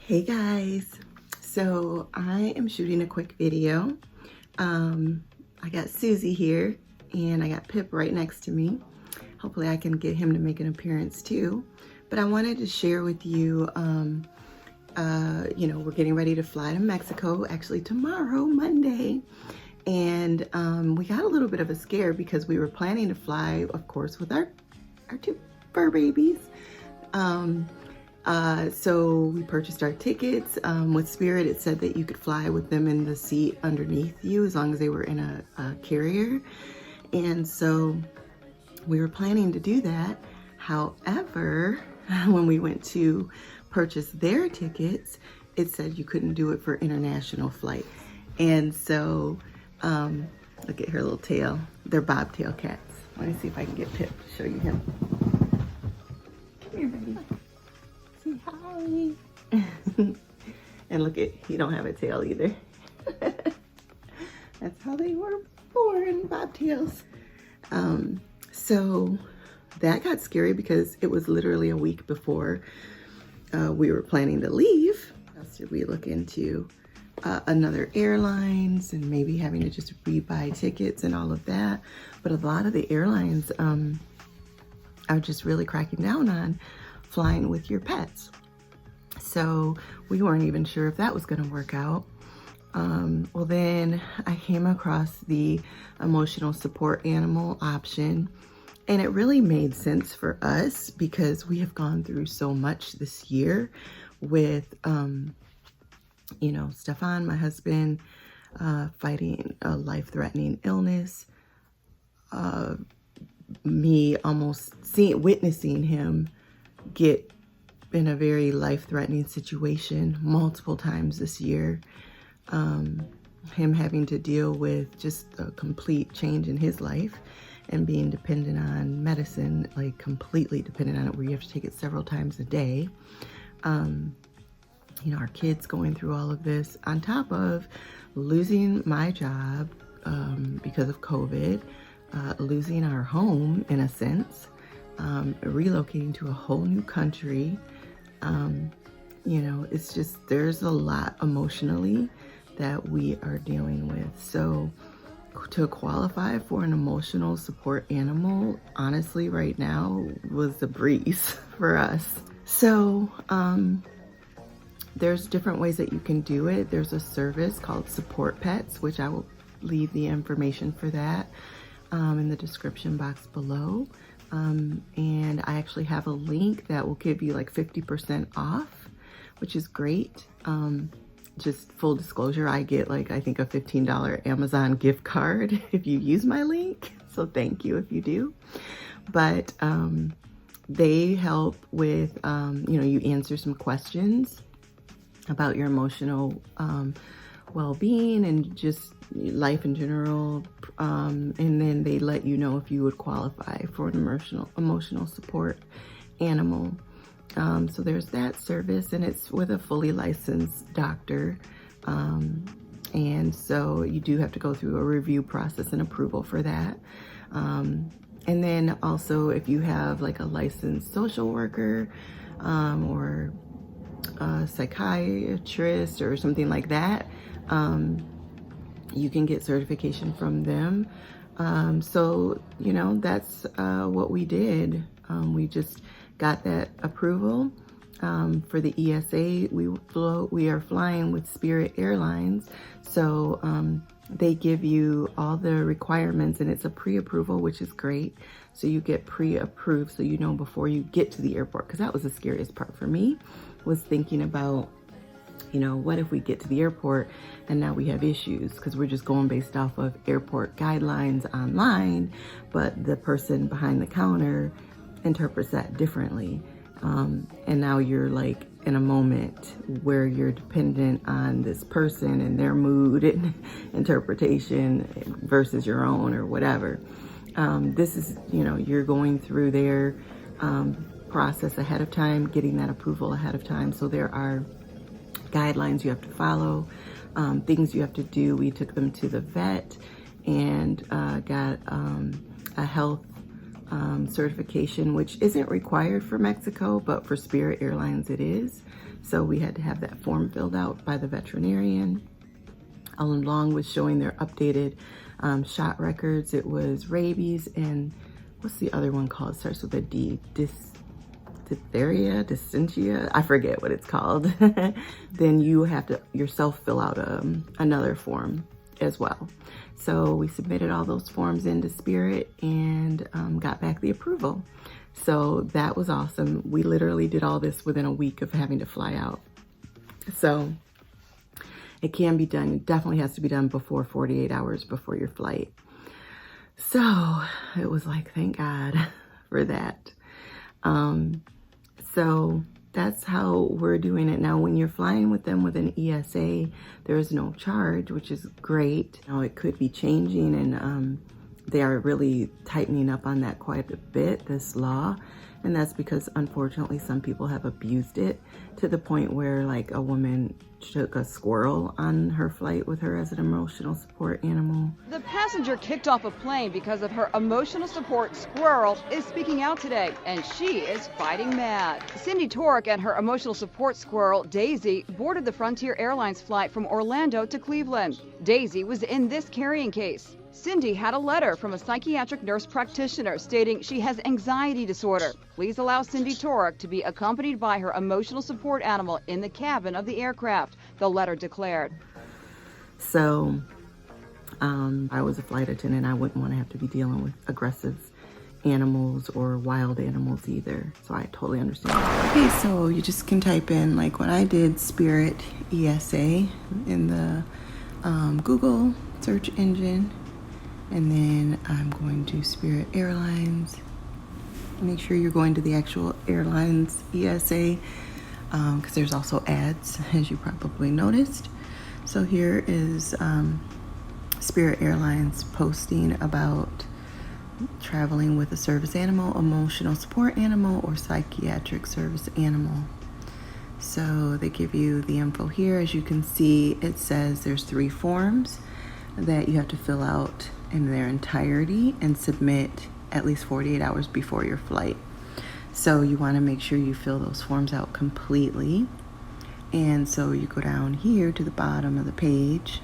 Hey guys, so I am shooting a quick video. I got Susie here and I got Pip right next to me. Hopefully I can get him to make an appearance too. But I wanted to share with you, we're getting ready to fly to Mexico, actually tomorrow, Monday. And we got a little bit of a scare because we were planning to fly, of course, with our two fur babies. So we purchased our tickets. With Spirit, it said that you could fly with them in the seat underneath you as long as they were in a carrier. And so we were planning to do that. However, when we went to purchase their tickets, it said you couldn't do it for international flight. And so, look at her little tail. They're bobtail cats. Let me see if I can get Pip to show you him. Come here, baby. Say hi. And look at, he don't have a tail either. That's how they were born, bobtails. So that got scary because it was literally a week before we were planning to leave. What else did we look into? Another airlines and maybe having to just rebuy tickets and all of that. But a lot of the airlines are just really cracking down on flying with your pets. So we weren't even sure if that was going to work out. Well, then I came across the emotional support animal option, and it really made sense for us because we have gone through so much this year with, Stefan, my husband, fighting a life-threatening illness, me almost witnessing him get in a very life-threatening situation multiple times this year, him having to deal with just a complete change in his life and being dependent on medicine, like completely dependent on it, where you have to take it several times a day. Our kids going through all of this on top of losing my job because of COVID, losing our home in a sense, relocating to a whole new country. It's just, there's a lot emotionally that we are dealing with. So to qualify for an emotional support animal, honestly, right now was a breeze for us. So, there's different ways that you can do it. There's a service called Support Pets, which I will leave the information for that in the description box below. And I actually have a link that will give you like 50% off, which is great. Just full disclosure, I get I think a $15 Amazon gift card if you use my link. So thank you if you do. But they help with, you answer some questions about your emotional well-being and just life in general, and then they let you know if you would qualify for an emotional support animal. So there's that service, and it's with a fully licensed doctor, and so you do have to go through a review process and approval for that. And then also if you have like a licensed social worker or a psychiatrist or something like that, you can get certification from them. So that's what we did. We just got that approval for the ESA. We are flying with Spirit Airlines, so they give you all the requirements, and it's a pre-approval, which is great. So you get pre-approved, so before you get to the airport, because that was the scariest part for me, was thinking about, what if we get to the airport and now we have issues because we're just going based off of airport guidelines online, but the person behind the counter interprets that differently. And now you're like in a moment where you're dependent on this person and their mood and interpretation versus your own or whatever. This is, you're going through their process ahead of time, getting that approval ahead of time. So there are guidelines you have to follow, things you have to do. We took them to the vet and got a health certification, which isn't required for Mexico, but for Spirit Airlines it is. So we had to have that form filled out by the veterinarian, along with showing their updated shot records. It was rabies and what's the other one called? It starts with a D. Diphtheria, dysenteria, I forget what it's called. Then you have to yourself fill out another form as well. So we submitted all those forms into Spirit and got back the approval. So that was awesome. We literally did all this within a week of having to fly out. So it can be done. It definitely has to be done before 48 hours before your flight. So it was like, thank God for that. So that's how we're doing it now. When you're flying with them with an ESA, there is no charge, which is great. Now it could be changing, and they are really tightening up on that quite a bit, this law. And that's because unfortunately some people have abused it to the point where, like, a woman took a squirrel on her flight with her as an emotional support animal. The passenger kicked off a plane because of her emotional support squirrel is speaking out today, and she is fighting mad. Cindy Torek and her emotional support squirrel, Daisy, boarded the Frontier Airlines flight from Orlando to Cleveland. Daisy was in this carrying case. Cindy had a letter from a psychiatric nurse practitioner stating she has anxiety disorder. Please allow Cindy Torek to be accompanied by her emotional support animal in the cabin of the aircraft, the letter declared. So I was a flight attendant. I wouldn't want to have to be dealing with aggressive animals or wild animals either. So I totally understand. Okay, so you just can type in, like when I did, Spirit ESA in the Google search engine. And then I'm going to Spirit Airlines. Make sure you're going to the actual airlines ESA, because there's also ads, as you probably noticed. So here is Spirit Airlines posting about traveling with a service animal, emotional support animal, or psychiatric service animal. So they give you the info here. As you can see, it says there's 3 forms that you have to fill out in their entirety and submit at least 48 hours before your flight. So you want to make sure you fill those forms out completely. And so you go down here to the bottom of the page,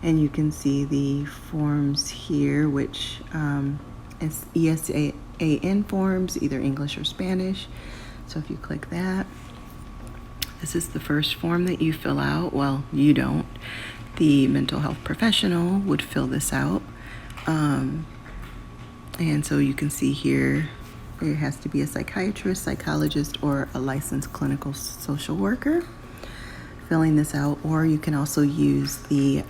and you can see the forms here, which is ESAN forms, either English or Spanish. So if you click that, this is the first form that you fill out. Well, you don't. The mental health professional would fill this out. And so you can see here, it has to be a psychiatrist, psychologist, or a licensed clinical social worker filling this out. Or you can also use the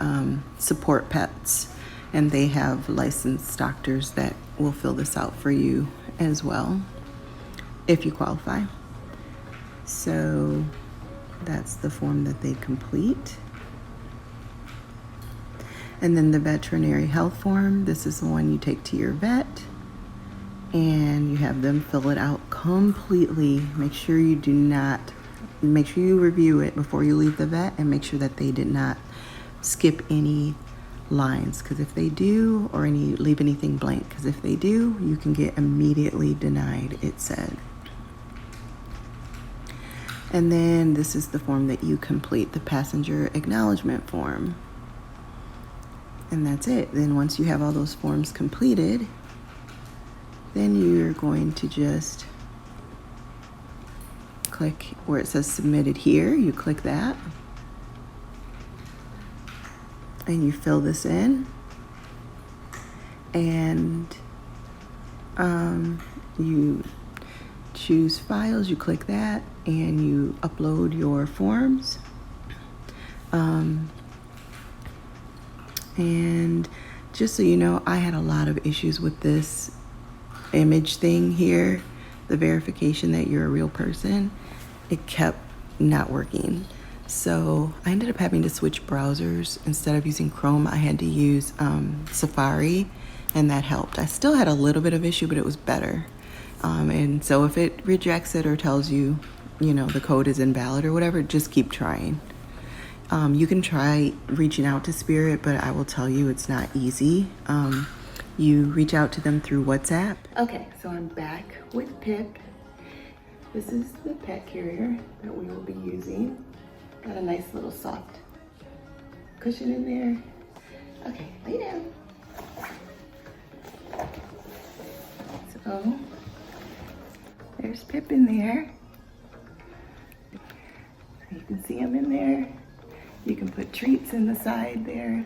support pets, and they have licensed doctors that will fill this out for you as well, if you qualify. So that's the form that they complete. And then the veterinary health form, this is the one you take to your vet, and you have them fill it out completely. Make sure you review it before you leave the vet, and make sure that they did not skip any lines, because if they do, or leave anything blank, because if they do, you can get immediately denied, it said. And then this is the form that you complete, the passenger acknowledgement form. And that's it. Then once you have all those forms completed, then you're going to just click where it says submitted here. You click that, and you fill this in, and you choose files. You click that, and you upload your forms. And just so you know, I had a lot of issues with this image thing here, the verification that you're a real person. It kept not working. So I ended up having to switch browsers. Instead of using Chrome, I had to use Safari, and that helped. I still had a little bit of issue, but it was better. And so if it rejects it or tells you, the code is invalid or whatever, just keep trying. You can try reaching out to Spirit, but I will tell you it's not easy. you reach out to them through WhatsApp. Okay, so I'm back with Pip. This is the pet carrier that we will be using. Got a nice little soft cushion in there. Okay, lay down. So, there's Pip in there. So you can see him in there. You can put treats in the side there.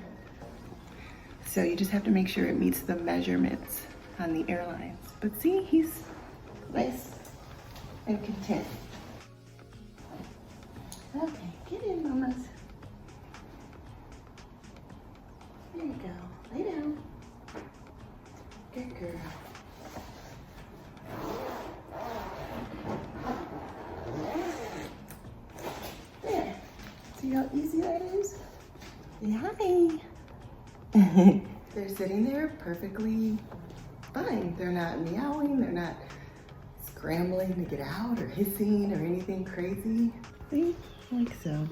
So you just have to make sure it meets the measurements on the airlines. But see, he's nice and content. Okay, get in, mamas. There you go, lay down. Good girl. There, see how easy that is? Say hi. They're sitting there perfectly fine. They're not meowing, they're not scrambling to get out or hissing or anything crazy. See, like so.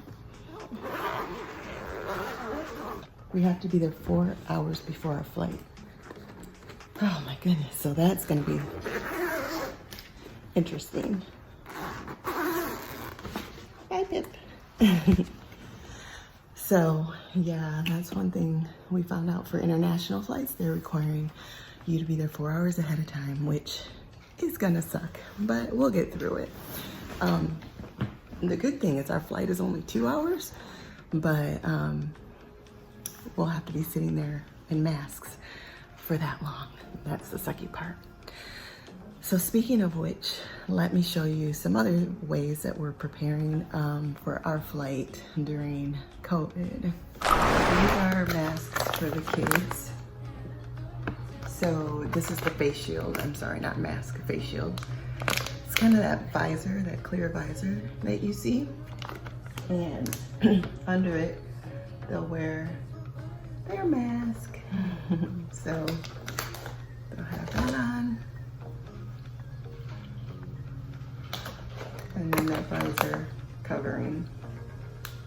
We have to be there 4 hours before our flight. Oh my goodness, so that's gonna be interesting. Bye, Pip. So yeah, that's one thing we found out for international flights. They're requiring you to be there 4 hours ahead of time, which is gonna suck, but we'll get through it. The good thing is our flight is only 2 hours, but we'll have to be sitting there in masks for that long. That's the sucky part. So speaking of which, let me show you some other ways that we're preparing for our flight during COVID. These are masks for the kids. So this is the face shield. I'm sorry, not mask, face shield. It's kind of that visor, that clear visor that you see. And under it, they'll wear their mask. So they'll have that on. And then that visor covering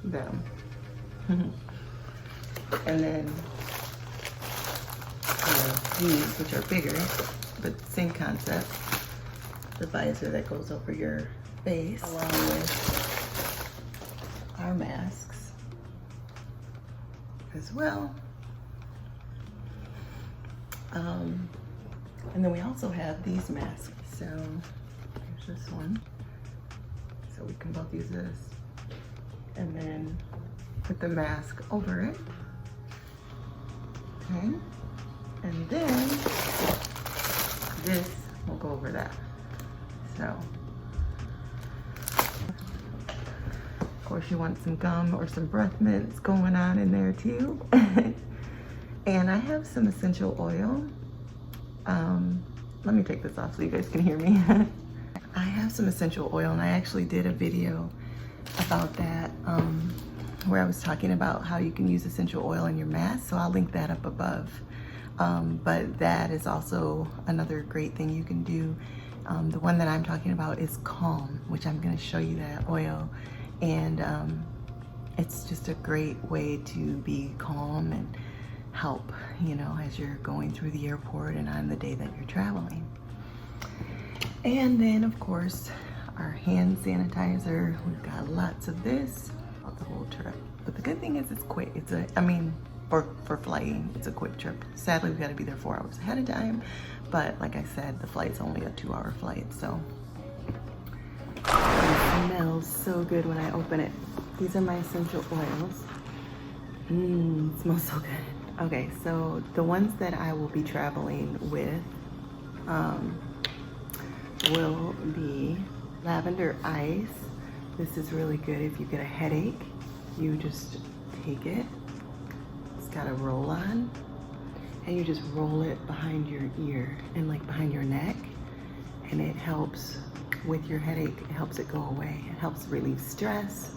them. And then these, which are bigger, but same concept. The visor that goes over your face, along with our masks as well. And then we also have these masks. So here's this one. So we can both use this and then put the mask over it. Okay. And then this will go over that. So, of course you want some gum or some breath mints going on in there too. And I have some essential oil. Let me take this off so you guys can hear me. I have some essential oil, and I actually did a video about that where I was talking about how you can use essential oil in your mask, so I'll link that up above. But that is also another great thing you can do. The one that I'm talking about is Calm, which I'm going to show you that oil, and it's just a great way to be calm and help, you know, as you're going through the airport and on the day that you're traveling. And then of course our hand sanitizer, we've got lots of this throughout the whole trip. But the good thing is it's quick. It's for flying, it's a quick trip. Sadly, we've got to be there 4 hours ahead of time, but like I said, the flight's only a 2-hour flight, so it smells so good when I open it. These are my essential oils. It smells so good. Okay, so the ones that I will be traveling with will be lavender ice. This is really good if you get a headache. You just take it. It's got a roll on, and you just roll it behind your ear and like behind your neck, and it helps with your headache. It helps it go away. It helps relieve stress.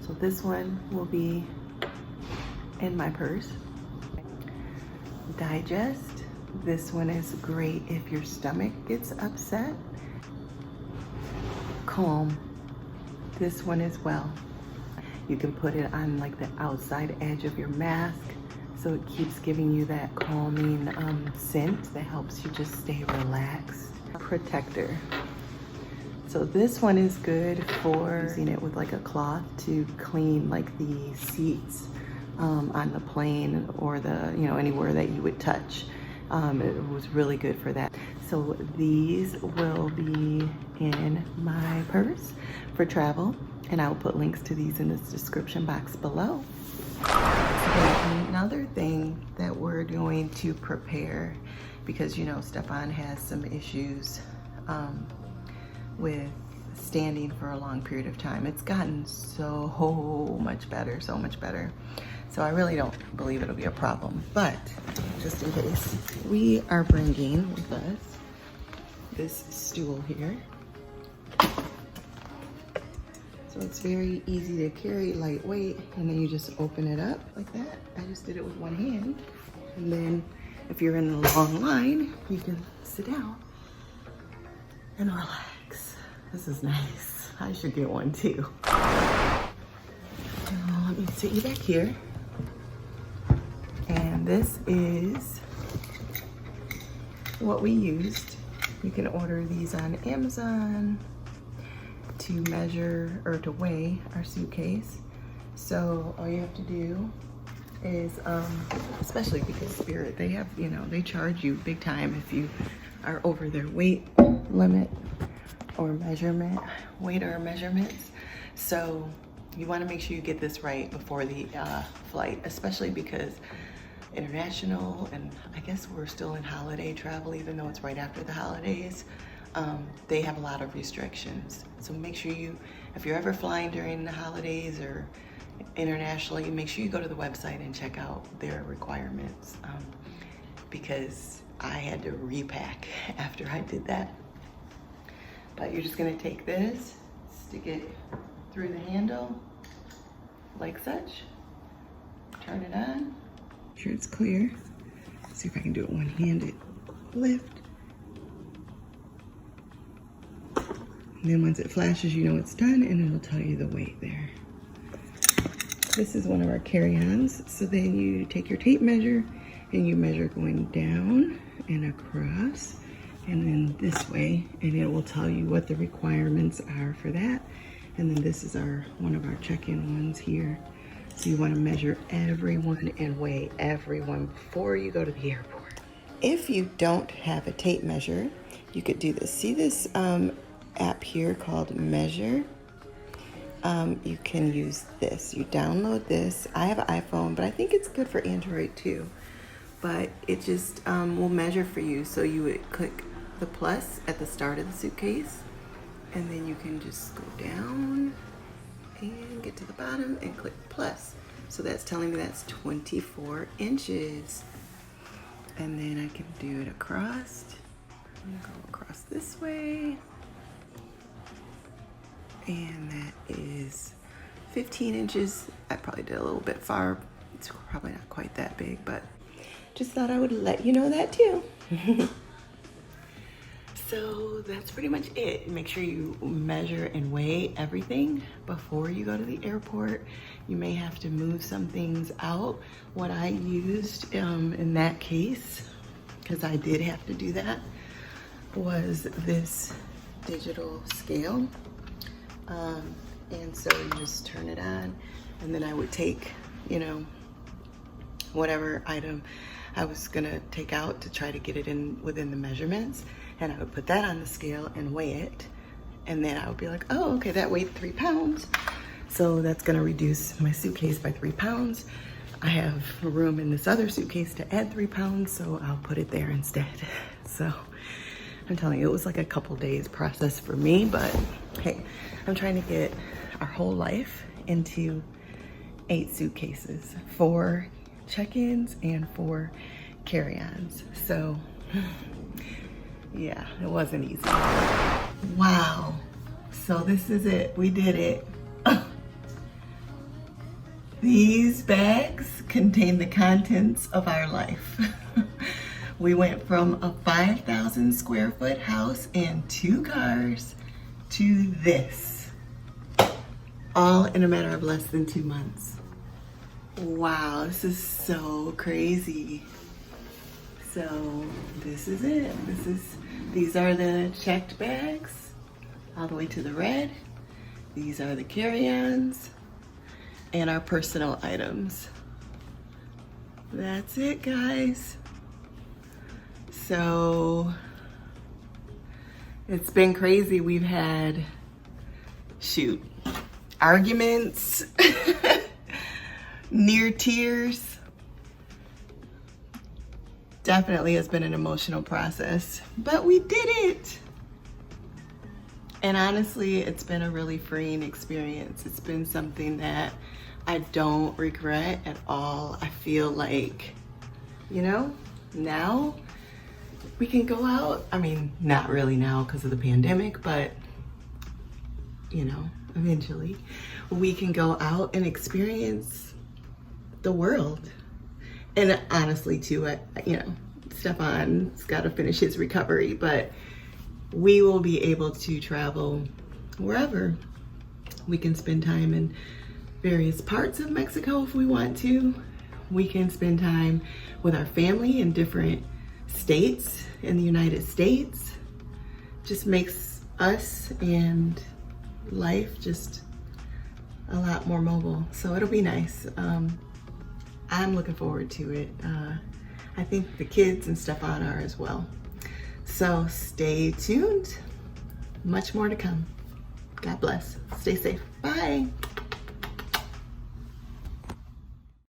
So this one will be in my purse. Digest. This one is great if your stomach gets upset. Calm. This one as well. You can put it on like the outside edge of your mask So it keeps giving you that calming scent that helps you just stay relaxed. Protector. So this one is good for using it with like a cloth to clean like the seats on the plane or the, you know, anywhere that you would touch. It was really good for that. So these will be in my purse for travel, and I will put links to these in this description box below. So another thing that we're doing to prepare, because you know Stefan has some issues with standing for a long period of time. It's gotten so much better, so much better. So I really don't believe it'll be a problem, but just in case, we are bringing with us this stool here. So it's very easy to carry, lightweight, and then you just open it up like that. I just did it with one hand. And then if you're in a long line, you can sit down and relax. This is nice. I should get one too. Let me sit you back here. And this is what we used. You can order these on Amazon to measure or to weigh our suitcase. So all you have to do is, especially because Spirit, they have, you know, they charge you big time if you are over their weight limit or measurement, weight or measurements. So you want to make sure you get this right before the flight, especially because international, and I guess we're still in holiday travel, even though it's right after the holidays. They have a lot of restrictions. So make sure you, if you're ever flying during the holidays or internationally, make sure you go to the website and check out their requirements, because I had to repack after I did that. But you're just gonna take this, stick it through the handle like such, turn it on, make sure it's clear. See if I can do it one-handed. Lift. And then once it flashes, you know it's done, and it'll tell you the weight there. This is one of our carry-ons. So then you take your tape measure and you measure going down and across and then this way, and it will tell you what the requirements are for that. And then this is one of our check-in ones here. So you want to measure everyone and weigh everyone before you go to the airport. If you don't have a tape measure, you could do this. See this app here called Measure? You can use this. You download this. I have an iPhone, but I think it's good for Android too. But it just will measure for you. So you would click the plus at the start of the suitcase, and then you can just go down and get to the bottom and click plus. So that's telling me that's 24 inches. And then I can do it across. I'm gonna go across this way. And that is 15 inches. I probably did a little bit far. It's probably not quite that big, but just thought I would let you know that too. So that's pretty much it. Make sure you measure and weigh everything before you go to the airport. You may have to move some things out. What I used in that case, because I did have to do that, was this digital scale. And so you just turn it on, and then I would take, you know, whatever item I was gonna take out to try to get it in within the measurements, and I would put that on the scale and weigh it, and then I would be like, oh, okay, that weighed 3 pounds, so that's gonna reduce my suitcase by 3 pounds. I have room in this other suitcase to add 3 pounds, so I'll put it there instead. So I'm telling you, it was like a couple days process for me, but hey, I'm trying to get our whole life into 8 suitcases, 4 check-ins and 4 carry-ons. So yeah, it wasn't easy. Wow, so this is it, we did it. These bags contain the contents of our life. We went from a 5,000 square foot house and 2 cars to this, all in a matter of less than 2 months. Wow, this is so crazy. So this is it. These are the checked bags all the way to the red. These are the carry-ons and our personal items. That's it, guys. So it's been crazy. We've had, arguments, near tears. Definitely has been an emotional process, but we did it. And honestly, it's been a really freeing experience. It's been something that I don't regret at all. I feel like, now we can go out. I mean, not really now because of the pandemic, but eventually we can go out and experience the world. And honestly too, Stefan's got to finish his recovery, but we will be able to travel wherever. We can spend time in various parts of Mexico if we want to. We can spend time with our family in different states in the United States. Just makes us and life just a lot more mobile. So it'll be nice. I'm looking forward to it. I think the kids and Stefan are as well. So stay tuned. Much more to come. God bless. Stay safe. Bye.